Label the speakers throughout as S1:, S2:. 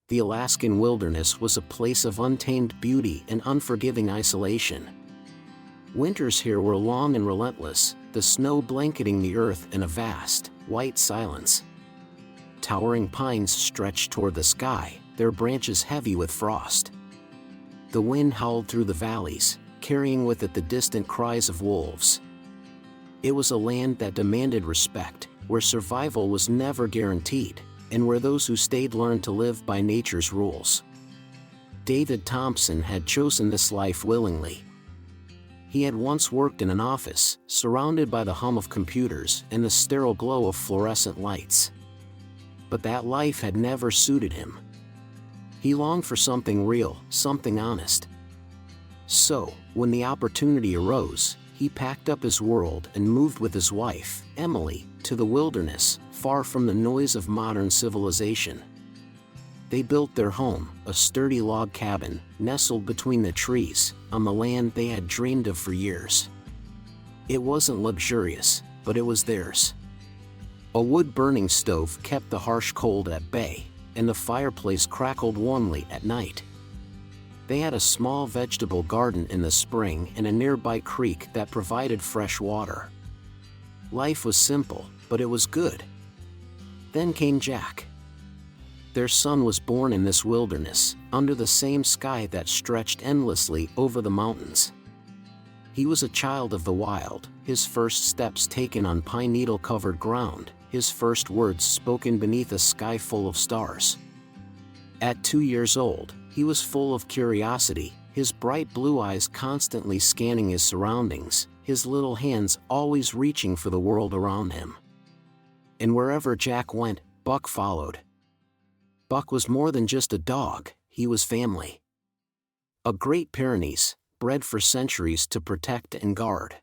S1: The Alaskan wilderness was a place of untamed beauty and unforgiving isolation. Winters here were long and relentless, the snow blanketing the earth in a vast, white silence. Towering pines stretched toward the sky, their branches heavy with frost. The wind howled through the valleys, carrying with it the distant cries of wolves. It was a land that demanded respect, where survival was never guaranteed, and where those who stayed learned to live by nature's rules. David Thompson had chosen this life willingly. He had once worked in an office, surrounded by the hum of computers and the sterile glow of fluorescent lights. But that life had never suited him. He longed for something real, something honest. So, when the opportunity arose, he packed up his world and moved with his wife, Emily, to the wilderness, far from the noise of modern civilization. They built their home, a sturdy log cabin, nestled between the trees, on the land they had dreamed of for years. It wasn't luxurious, but it was theirs. A wood-burning stove kept the harsh cold at bay, and the fireplace crackled warmly at night. They had a small vegetable garden in the spring and a nearby creek that provided fresh water. Life was simple, but it was good. Then came Jack. Their son was born in this wilderness, under the same sky that stretched endlessly over the mountains. He was a child of the wild, his first steps taken on pine needle-covered ground, his first words spoken beneath a sky full of stars. At 2 years old, he was full of curiosity, his bright blue eyes constantly scanning his surroundings, his little hands always reaching for the world around him. And wherever Jack went, Buck followed. Buck was more than just a dog, he was family. A Great Pyrenees, bred for centuries to protect and guard.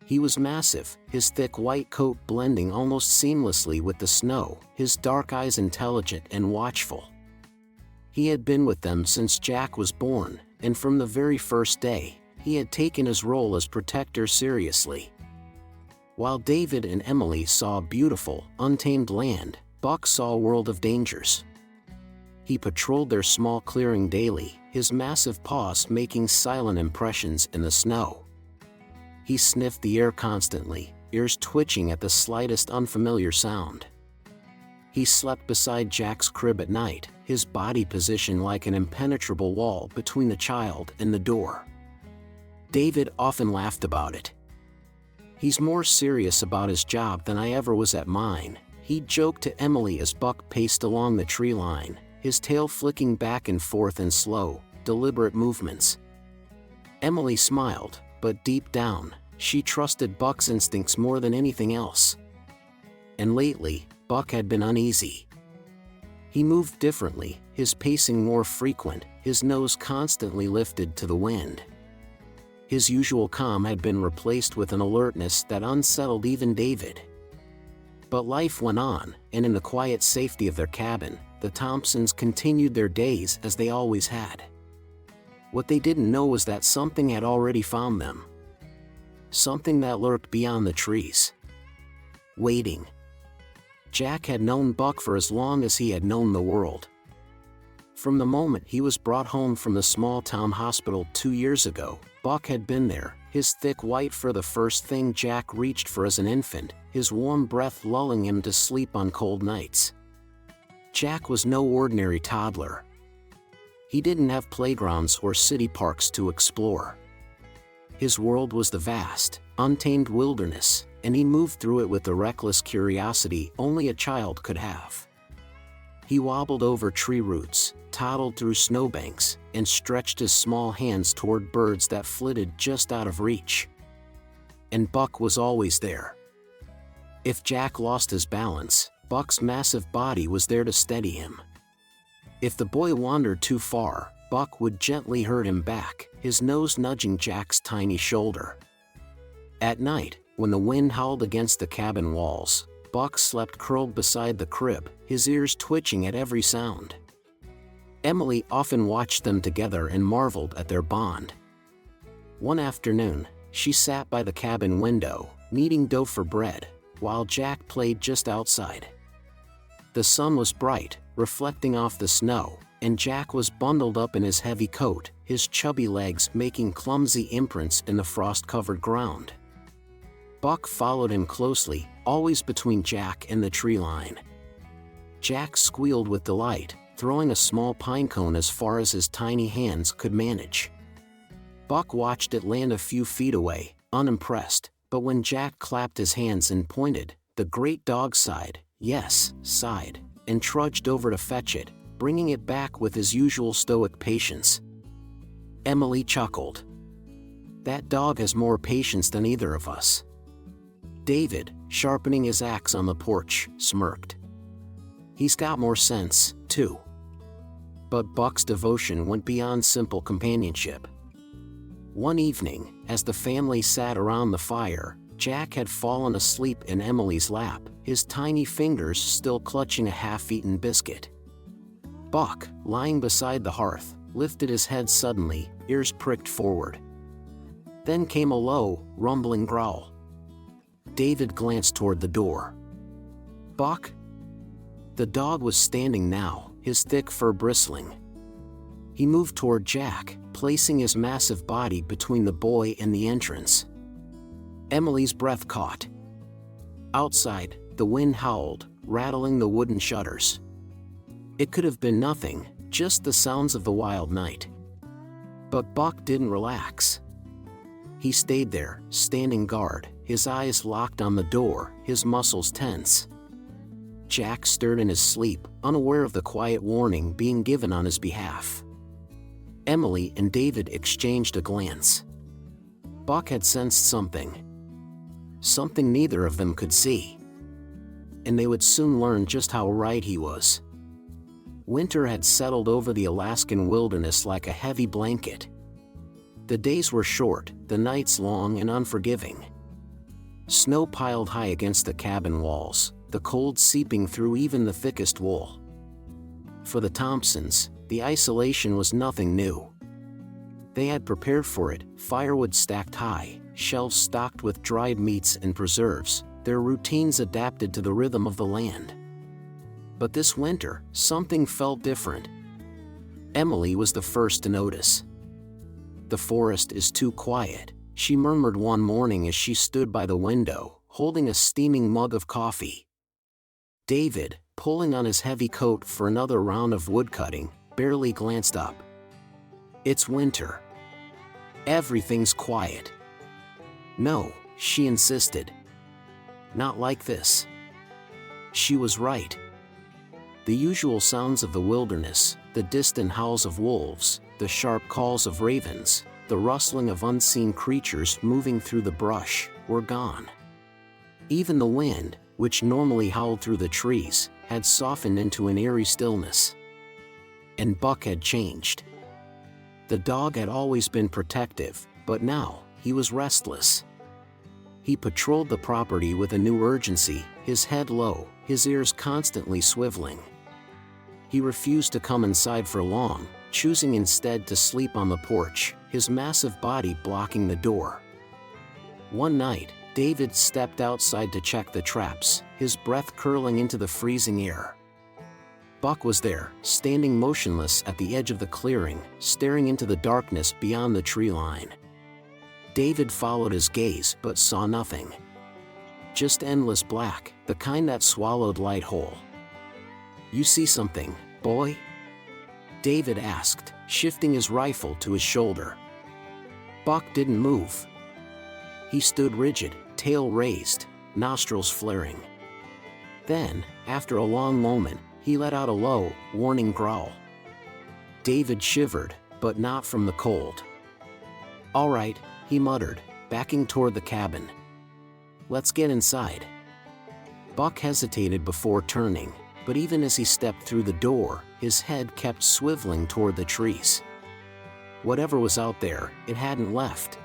S1: He was massive, his thick white coat blending almost seamlessly with the snow, his dark eyes intelligent and watchful. He had been with them since Jack was born, and from the very first day, he had taken his role as protector seriously. While David and Emily saw a beautiful, untamed land, Buck saw a world of dangers. He patrolled their small clearing daily, his massive paws making silent impressions in the snow. He sniffed the air constantly, ears twitching at the slightest unfamiliar sound. He slept beside Jack's crib at night, his body positioned like an impenetrable wall between the child and the door. David often laughed about it. "He's more serious about his job than I ever was at mine," he joked to Emily as Buck paced along the tree line, his tail flicking back and forth in slow, deliberate movements. Emily smiled, but deep down, she trusted Buck's instincts more than anything else. And lately, Buck had been uneasy. He moved differently, his pacing more frequent, his nose constantly lifted to the wind. His usual calm had been replaced with an alertness that unsettled even David. But life went on, and in the quiet safety of their cabin, the Thompsons continued their days as they always had. What they didn't know was that something had already found them. Something that lurked beyond the trees. Waiting. Jack had known Buck for as long as he had known the world. From the moment he was brought home from the small-town hospital 2 years ago, Buck had been there, his thick white fur the first thing Jack reached for as an infant, his warm breath lulling him to sleep on cold nights. Jack was no ordinary toddler. He didn't have playgrounds or city parks to explore. His world was the vast, untamed wilderness, and he moved through it with the reckless curiosity only a child could have. He wobbled over tree roots, toddled through snowbanks, and stretched his small hands toward birds that flitted just out of reach. And Buck was always there. If Jack lost his balance, Buck's massive body was there to steady him. If the boy wandered too far, Buck would gently herd him back, his nose nudging Jack's tiny shoulder. At night, when the wind howled against the cabin walls, Buck slept curled beside the crib, his ears twitching at every sound. Emily often watched them together and marveled at their bond. One afternoon, she sat by the cabin window, kneading dough for bread, while Jack played just outside. The sun was bright, reflecting off the snow, and Jack was bundled up in his heavy coat, his chubby legs making clumsy imprints in the frost-covered ground. Buck followed him closely, always between Jack and the tree line. Jack squealed with delight, throwing a small pine cone as far as his tiny hands could manage. Buck watched it land a few feet away, unimpressed, but when Jack clapped his hands and pointed, the great dog sighed, and trudged over to fetch it, bringing it back with his usual stoic patience. Emily chuckled. "That dog has more patience than either of us." David, sharpening his axe on the porch, smirked. "He's got more sense, too." But Buck's devotion went beyond simple companionship. One evening, as the family sat around the fire, Jack had fallen asleep in Emily's lap, his tiny fingers still clutching a half-eaten biscuit. Buck, lying beside the hearth, lifted his head suddenly, ears pricked forward. Then came a low, rumbling growl. David glanced toward the door. "Buck?" The dog was standing now, his thick fur bristling. He moved toward Jack, placing his massive body between the boy and the entrance. Emily's breath caught. Outside, the wind howled, rattling the wooden shutters. It could have been nothing, just the sounds of the wild night. But Buck didn't relax. He stayed there, standing guard, his eyes locked on the door, his muscles tense. Jack stirred in his sleep, unaware of the quiet warning being given on his behalf. Emily and David exchanged a glance. Buck had sensed something. Something neither of them could see. And they would soon learn just how right he was. Winter had settled over the Alaskan wilderness like a heavy blanket. The days were short, the nights long and unforgiving. Snow piled high against the cabin walls, the cold seeping through even the thickest wool. For the Thompsons, the isolation was nothing new. They had prepared for it, firewood stacked high, shelves stocked with dried meats and preserves, their routines adapted to the rhythm of the land. But this winter, something felt different. Emily was the first to notice. "The forest is too quiet," she murmured one morning as she stood by the window, holding a steaming mug of coffee. David, pulling on his heavy coat for another round of woodcutting, barely glanced up. "It's winter. Everything's quiet." "No," she insisted. "Not like this." She was right. The usual sounds of the wilderness, the distant howls of wolves, the sharp calls of ravens, the rustling of unseen creatures moving through the brush, were gone. Even the wind, which normally howled through the trees, had softened into an eerie stillness. And Buck had changed. The dog had always been protective, but now, he was restless. He patrolled the property with a new urgency, his head low, his ears constantly swiveling. He refused to come inside for long, choosing instead to sleep on the porch, his massive body blocking the door. One night, David stepped outside to check the traps, his breath curling into the freezing air. Buck was there, standing motionless at the edge of the clearing, staring into the darkness beyond the tree line. David followed his gaze but saw nothing. Just endless black, the kind that swallowed light whole. "You see something, boy?" David asked, shifting his rifle to his shoulder. Buck didn't move. He stood rigid, tail raised, nostrils flaring. Then, after a long moment, he let out a low, warning growl. David shivered, but not from the cold. "All right," he muttered, backing toward the cabin. "Let's get inside." Buck hesitated before turning, but even as he stepped through the door, his head kept swiveling toward the trees. Whatever was out there, it hadn't left.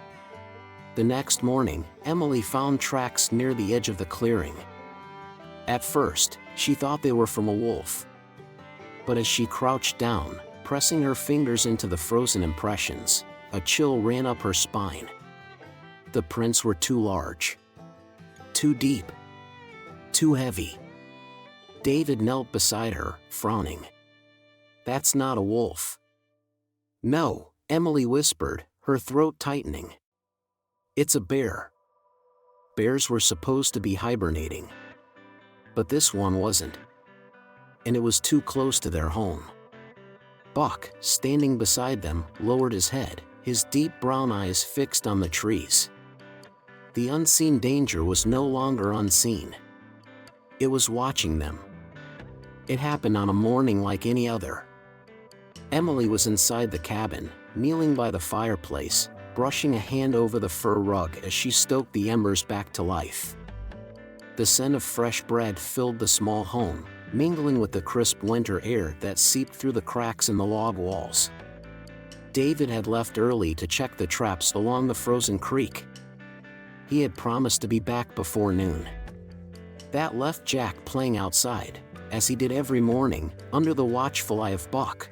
S1: The next morning, Emily found tracks near the edge of the clearing. At first, she thought they were from a wolf. But as she crouched down, pressing her fingers into the frozen impressions, a chill ran up her spine. The prints were too large. Too deep. Too heavy. David knelt beside her, frowning. "That's not a wolf." "No," Emily whispered, her throat tightening. "It's a bear." Bears were supposed to be hibernating. But this one wasn't. And it was too close to their home. Buck, standing beside them, lowered his head, his deep brown eyes fixed on the trees. The unseen danger was no longer unseen. It was watching them. It happened on a morning like any other. Emily was inside the cabin, kneeling by the fireplace, brushing a hand over the fur rug as she stoked the embers back to life. The scent of fresh bread filled the small home, mingling with the crisp winter air that seeped through the cracks in the log walls. David had left early to check the traps along the frozen creek. He had promised to be back before noon. That left Jack playing outside, as he did every morning, under the watchful eye of Buck.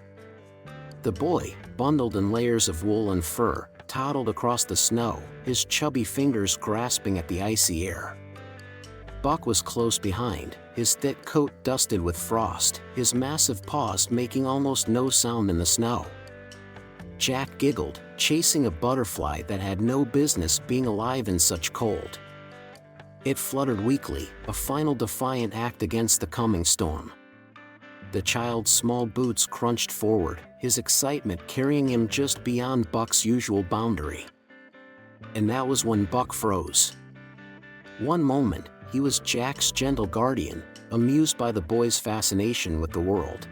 S1: The boy, bundled in layers of wool and fur, toddled across the snow, his chubby fingers grasping at the icy air. Buck was close behind, his thick coat dusted with frost, his massive paws making almost no sound in the snow. Jack giggled, chasing a butterfly that had no business being alive in such cold. It fluttered weakly, a final defiant act against the coming storm. The child's small boots crunched forward, his excitement carrying him just beyond Buck's usual boundary. And that was when Buck froze. One moment, he was Jack's gentle guardian, amused by the boy's fascination with the world.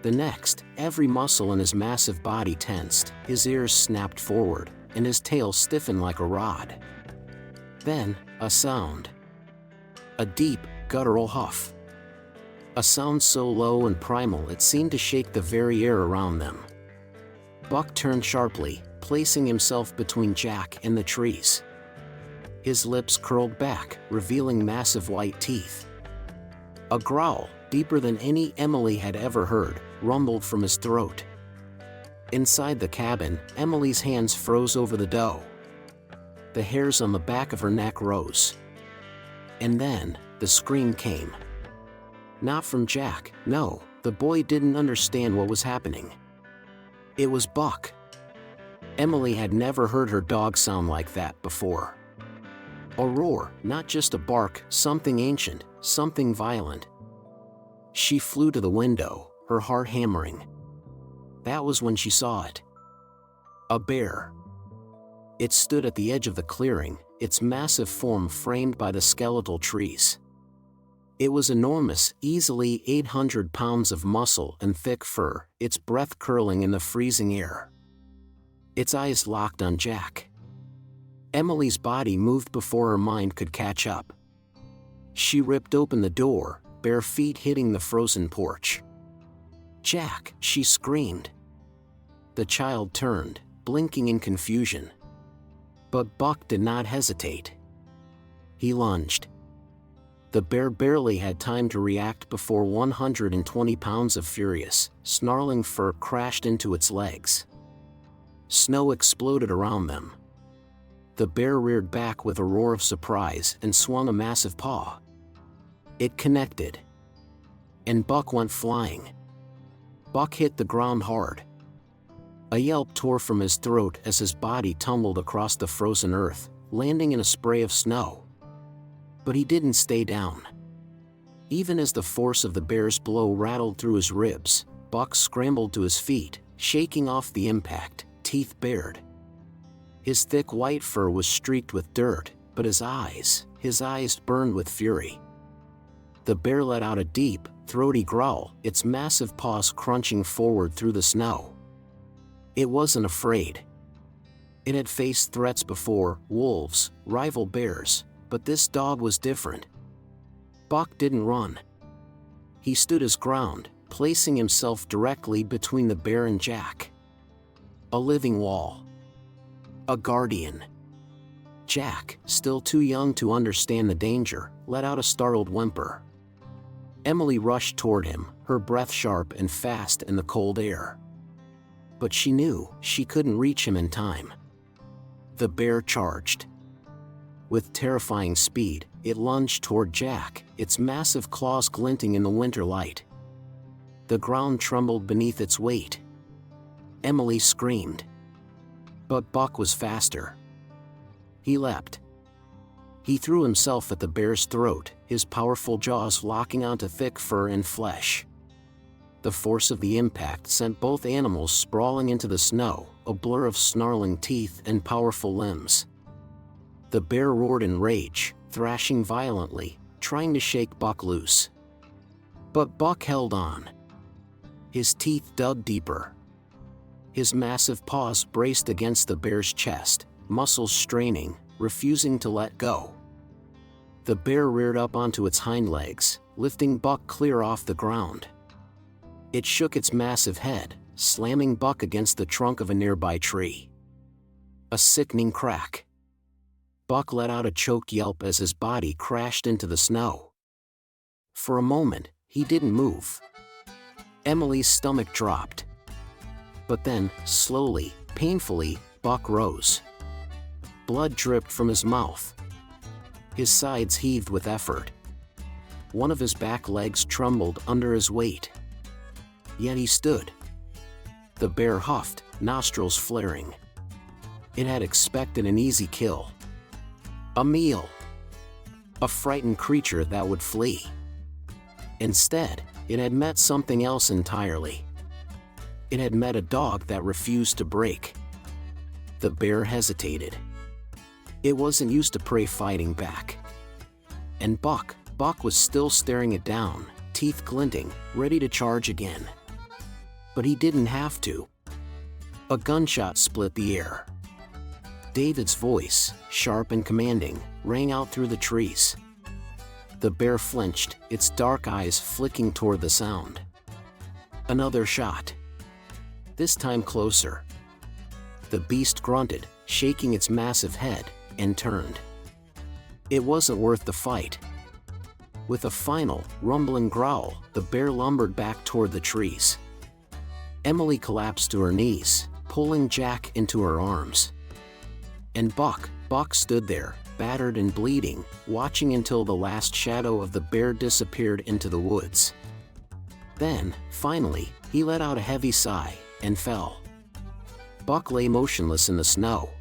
S1: The next, every muscle in his massive body tensed, his ears snapped forward, and his tail stiffened like a rod. Then, a sound. A deep, guttural huff. A sound so low and primal it seemed to shake the very air around them. Buck turned sharply, placing himself between Jack and the trees. His lips curled back, revealing massive white teeth. A growl, deeper than any Emily had ever heard, rumbled from his throat. Inside the cabin, Emily's hands froze over the dough. The hairs on the back of her neck rose. And then, the scream came. Not from Jack, no, the boy didn't understand what was happening. It was Buck. Emily had never heard her dog sound like that before. A roar, not just a bark, something ancient, something violent. She flew to the window, her heart hammering. That was when she saw it. A bear. It stood at the edge of the clearing, its massive form framed by the skeletal trees. It was enormous, easily 800 pounds of muscle and thick fur, its breath curling in the freezing air. Its eyes locked on Jack. Emily's body moved before her mind could catch up. She ripped open the door, bare feet hitting the frozen porch. "Jack!" she screamed. The child turned, blinking in confusion. But Buck did not hesitate. He lunged. The bear barely had time to react before 120 pounds of furious, snarling fur crashed into its legs. Snow exploded around them. The bear reared back with a roar of surprise and swung a massive paw. It connected. And Buck went flying. Buck hit the ground hard. A yelp tore from his throat as his body tumbled across the frozen earth, landing in a spray of snow. But he didn't stay down. Even as the force of the bear's blow rattled through his ribs, Buck scrambled to his feet, shaking off the impact, teeth bared. His thick white fur was streaked with dirt, but his eyes burned with fury. The bear let out a deep, throaty growl, its massive paws crunching forward through the snow. It wasn't afraid. It had faced threats before, wolves, rival bears, but this dog was different. Buck didn't run. He stood his ground, placing himself directly between the bear and Jack. A living wall. A guardian. Jack, still too young to understand the danger, let out a startled whimper. Emily rushed toward him, her breath sharp and fast in the cold air. But she knew she couldn't reach him in time. The bear charged. With terrifying speed, it lunged toward Jack, its massive claws glinting in the winter light. The ground trembled beneath its weight. Emily screamed. But Buck was faster. He leapt. He threw himself at the bear's throat, his powerful jaws locking onto thick fur and flesh. The force of the impact sent both animals sprawling into the snow, a blur of snarling teeth and powerful limbs. The bear roared in rage, thrashing violently, trying to shake Buck loose. But Buck held on. His teeth dug deeper. His massive paws braced against the bear's chest, muscles straining, refusing to let go. The bear reared up onto its hind legs, lifting Buck clear off the ground. It shook its massive head, slamming Buck against the trunk of a nearby tree. A sickening crack. Buck let out a choked yelp as his body crashed into the snow. For a moment, he didn't move. Emily's stomach dropped. But then, slowly, painfully, Buck rose. Blood dripped from his mouth. His sides heaved with effort. One of his back legs trembled under his weight. Yet he stood. The bear huffed, nostrils flaring. It had expected an easy kill. A meal. A frightened creature that would flee. Instead, it had met something else entirely. It had met a dog that refused to break. The bear hesitated. It wasn't used to prey fighting back. And Buck was still staring it down, teeth glinting, ready to charge again. But he didn't have to. A gunshot split the air. David's voice, sharp and commanding, rang out through the trees. The bear flinched, its dark eyes flicking toward the sound. Another shot. This time closer. The beast grunted, shaking its massive head, and turned. It wasn't worth the fight. With a final, rumbling growl, the bear lumbered back toward the trees. Emily collapsed to her knees, pulling Jack into her arms. And Buck stood there, battered and bleeding, watching until the last shadow of the bear disappeared into the woods. Then, finally, he let out a heavy sigh, and fell. Buck lay motionless in the snow.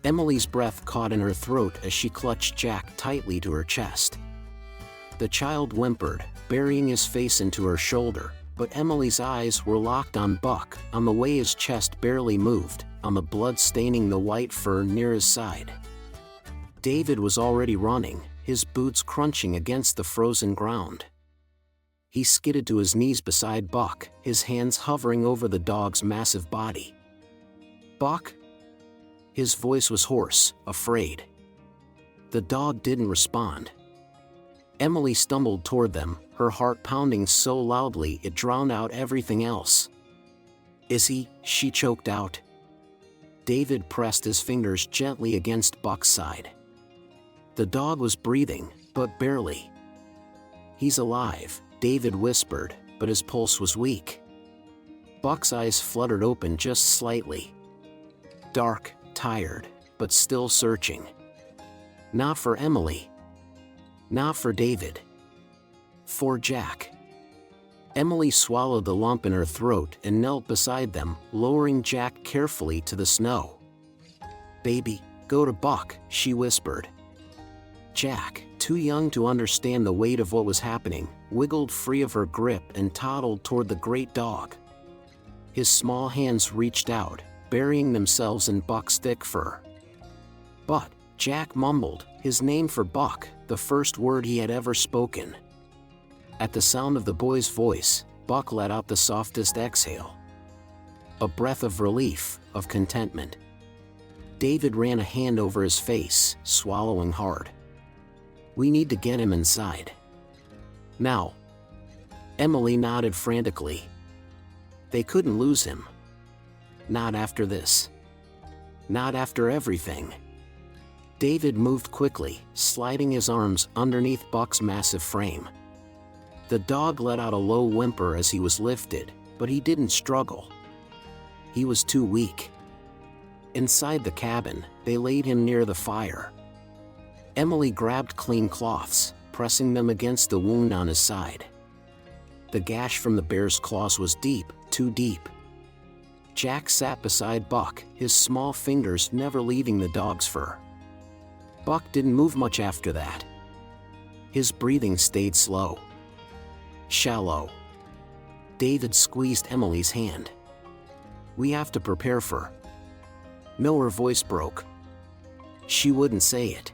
S1: Emily's breath caught in her throat as she clutched Jack tightly to her chest. The child whimpered, burying his face into her shoulder, but Emily's eyes were locked on Buck, on the way his chest barely moved, on the blood staining the white fur near his side. David was already running, his boots crunching against the frozen ground. He skidded to his knees beside Buck, his hands hovering over the dog's massive body. "Buck?" His voice was hoarse, afraid. The dog didn't respond. Emily stumbled toward them, her heart pounding so loudly it drowned out everything else. "Is he?" she choked out. David pressed his fingers gently against Buck's side. The dog was breathing, but barely. "He's alive," David whispered, but his pulse was weak. Buck's eyes fluttered open just slightly. Dark, tired, but still searching. Not for Emily. Not for David. For Jack. Emily swallowed the lump in her throat and knelt beside them, lowering Jack carefully to the snow. "Baby, go to Buck," she whispered. Jack, too young to understand the weight of what was happening, wiggled free of her grip and toddled toward the great dog. His small hands reached out, burying themselves in Buck's thick fur. "But," Jack mumbled, his name for Buck, the first word he had ever spoken. At the sound of the boy's voice, Buck let out the softest exhale. A breath of relief, of contentment. David ran a hand over his face, swallowing hard. "We need to get him inside. Now." Emily nodded frantically. They couldn't lose him. Not after this. Not after everything. David moved quickly, sliding his arms underneath Buck's massive frame. The dog let out a low whimper as he was lifted, but he didn't struggle. He was too weak. Inside the cabin, they laid him near the fire. Emily grabbed clean cloths, pressing them against the wound on his side. The gash from the bear's claws was deep, too deep. Jack sat beside Buck, his small fingers never leaving the dog's fur. Buck didn't move much after that. His breathing stayed slow. Shallow. David squeezed Emily's hand. "We have to prepare for..." No, her voice broke. She wouldn't say it.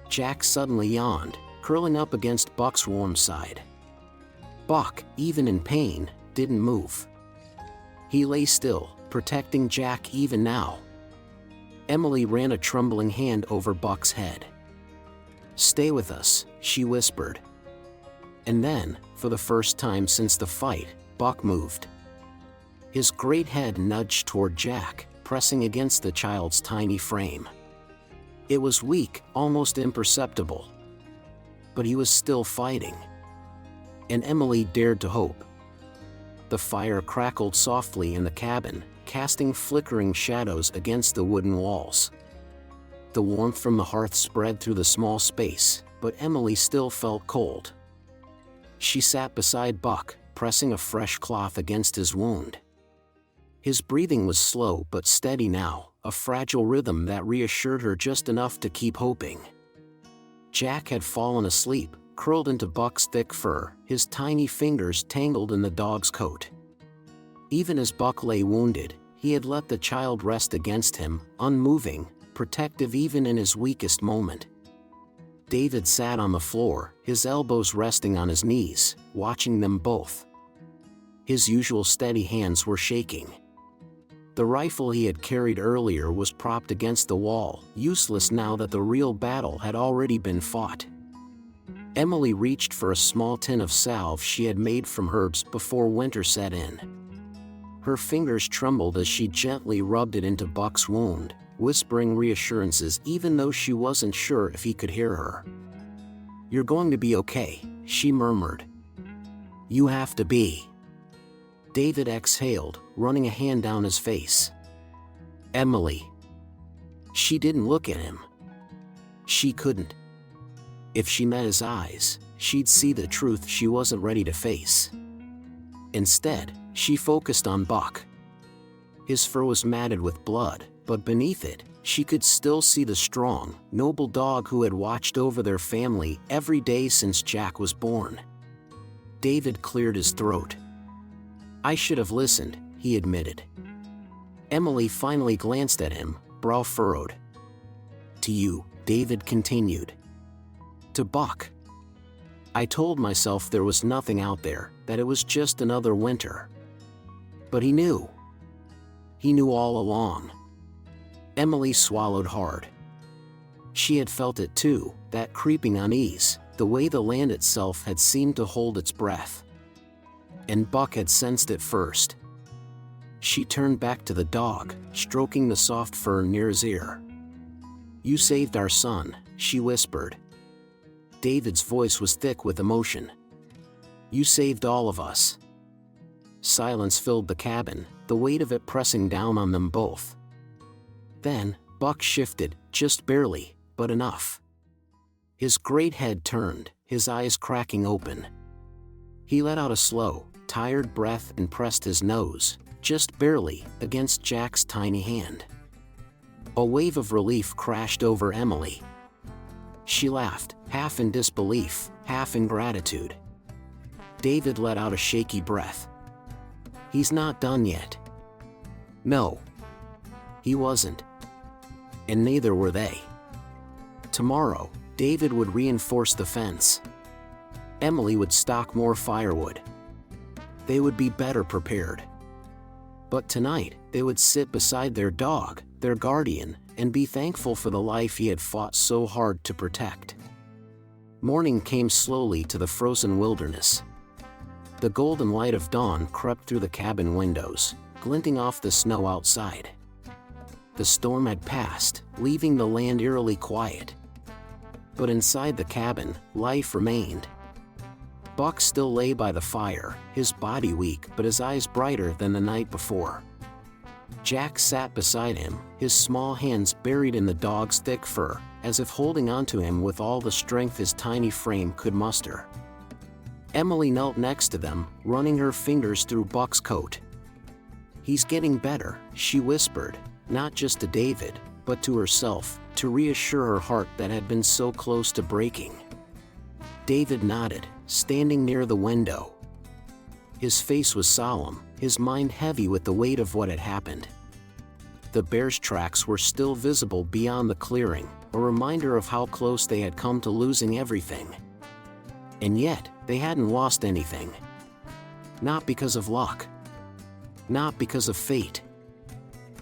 S1: Jack suddenly yawned, curling up against Buck's warm side. Buck, even in pain, didn't move. He lay still, protecting Jack even now. Emily ran a trembling hand over Buck's head. "Stay with us," she whispered. And then, for the first time since the fight, Buck moved. His great head nudged toward Jack, pressing against the child's tiny frame. It was weak, almost imperceptible. But he was still fighting. And Emily dared to hope. The fire crackled softly in the cabin, casting flickering shadows against the wooden walls. The warmth from the hearth spread through the small space, but Emily still felt cold. She sat beside Buck, pressing a fresh cloth against his wound. His breathing was slow but steady now, a fragile rhythm that reassured her just enough to keep hoping. Jack had fallen asleep, curled into Buck's thick fur, his tiny fingers tangled in the dog's coat. Even as Buck lay wounded, he had let the child rest against him, unmoving, protective even in his weakest moment. David sat on the floor, his elbows resting on his knees, watching them both. His usual steady hands were shaking. The rifle he had carried earlier was propped against the wall, useless now that the real battle had already been fought. Emily reached for a small tin of salve she had made from herbs before winter set in. Her fingers trembled as she gently rubbed it into Buck's wound, whispering reassurances even though she wasn't sure if he could hear her. "You're going to be okay," she murmured. "You have to be." David exhaled, running a hand down his face. "Emily." She didn't look at him. She couldn't. If she met his eyes, she'd see the truth she wasn't ready to face. Instead, she focused on Buck. His fur was matted with blood, but beneath it, she could still see the strong, noble dog who had watched over their family every day since Jack was born. David cleared his throat. "I should have listened," he admitted. Emily finally glanced at him, brow furrowed. "To you," David continued. "To Buck. I told myself there was nothing out there, that it was just another winter. But he knew. He knew all along." Emily swallowed hard. She had felt it too, that creeping unease, the way the land itself had seemed to hold its breath. And Buck had sensed it first. She turned back to the dog, stroking the soft fur near his ear. "You saved our son," she whispered. David's voice was thick with emotion. "You saved all of us." Silence filled the cabin, the weight of it pressing down on them both. Then, Buck shifted, just barely, but enough. His great head turned, his eyes cracking open. He let out a slow, tired breath and pressed his nose, just barely, against Jack's tiny hand. A wave of relief crashed over Emily. She laughed, half in disbelief, half in gratitude. David let out a shaky breath. "He's not done yet." No. He wasn't. And neither were they. Tomorrow, David would reinforce the fence. Emily would stock more firewood. They would be better prepared. But tonight, they would sit beside their dog, their guardian, and be thankful for the life he had fought so hard to protect. Morning came slowly to the frozen wilderness. The golden light of dawn crept through the cabin windows, glinting off the snow outside. The storm had passed, leaving the land eerily quiet. But inside the cabin, life remained. Buck still lay by the fire, his body weak but his eyes brighter than the night before. Jack sat beside him, his small hands buried in the dog's thick fur, as if holding onto him with all the strength his tiny frame could muster. Emily knelt next to them, running her fingers through Buck's coat. "He's getting better," she whispered, not just to David, but to herself, to reassure her heart that had been so close to breaking. David nodded, standing near the window. His face was solemn, his mind heavy with the weight of what had happened. The bear's tracks were still visible beyond the clearing, a reminder of how close they had come to losing everything. And yet, they hadn't lost anything. Not because of luck. Not because of fate.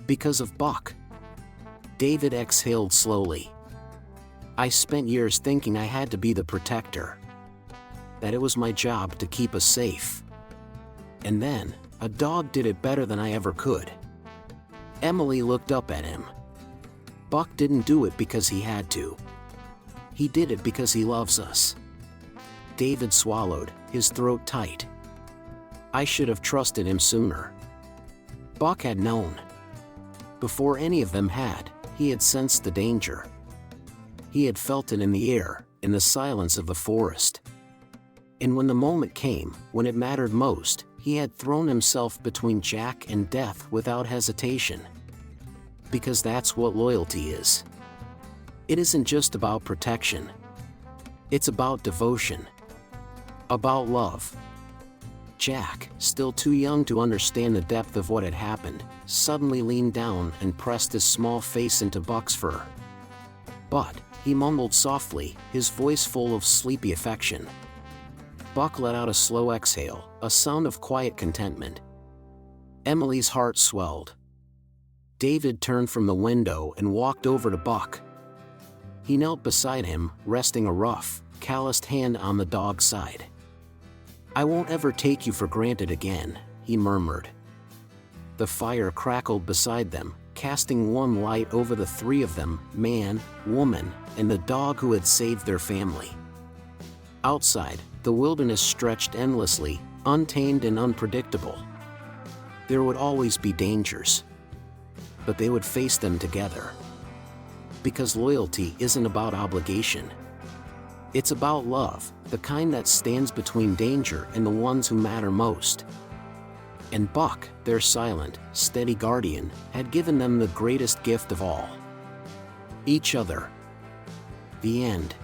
S1: Because of Buck. David exhaled slowly. "I spent years thinking I had to be the protector. That it was my job to keep us safe. And then, a dog did it better than I ever could." Emily looked up at him. "Buck didn't do it because he had to. He did it because he loves us." David swallowed, his throat tight. "I should have trusted him sooner." Buck had known. Before any of them had, he had sensed the danger. He had felt it in the air, in the silence of the forest. And when the moment came, when it mattered most, he had thrown himself between Jack and death without hesitation. Because that's what loyalty is. It isn't just about protection. It's about devotion. About love. Jack, still too young to understand the depth of what had happened, suddenly leaned down and pressed his small face into Buck's fur. "But," he mumbled softly, his voice full of sleepy affection. Buck let out a slow exhale, a sound of quiet contentment. Emily's heart swelled. David turned from the window and walked over to Buck. He knelt beside him, resting a rough, calloused hand on the dog's side. "I won't ever take you for granted again," he murmured. The fire crackled beside them, casting warm light over the three of them, man, woman, and the dog who had saved their family. Outside, the wilderness stretched endlessly, untamed and unpredictable. There would always be dangers. But they would face them together. Because loyalty isn't about obligation. It's about love, the kind that stands between danger and the ones who matter most. And Buck, their silent, steady guardian, had given them the greatest gift of all. Each other. The end.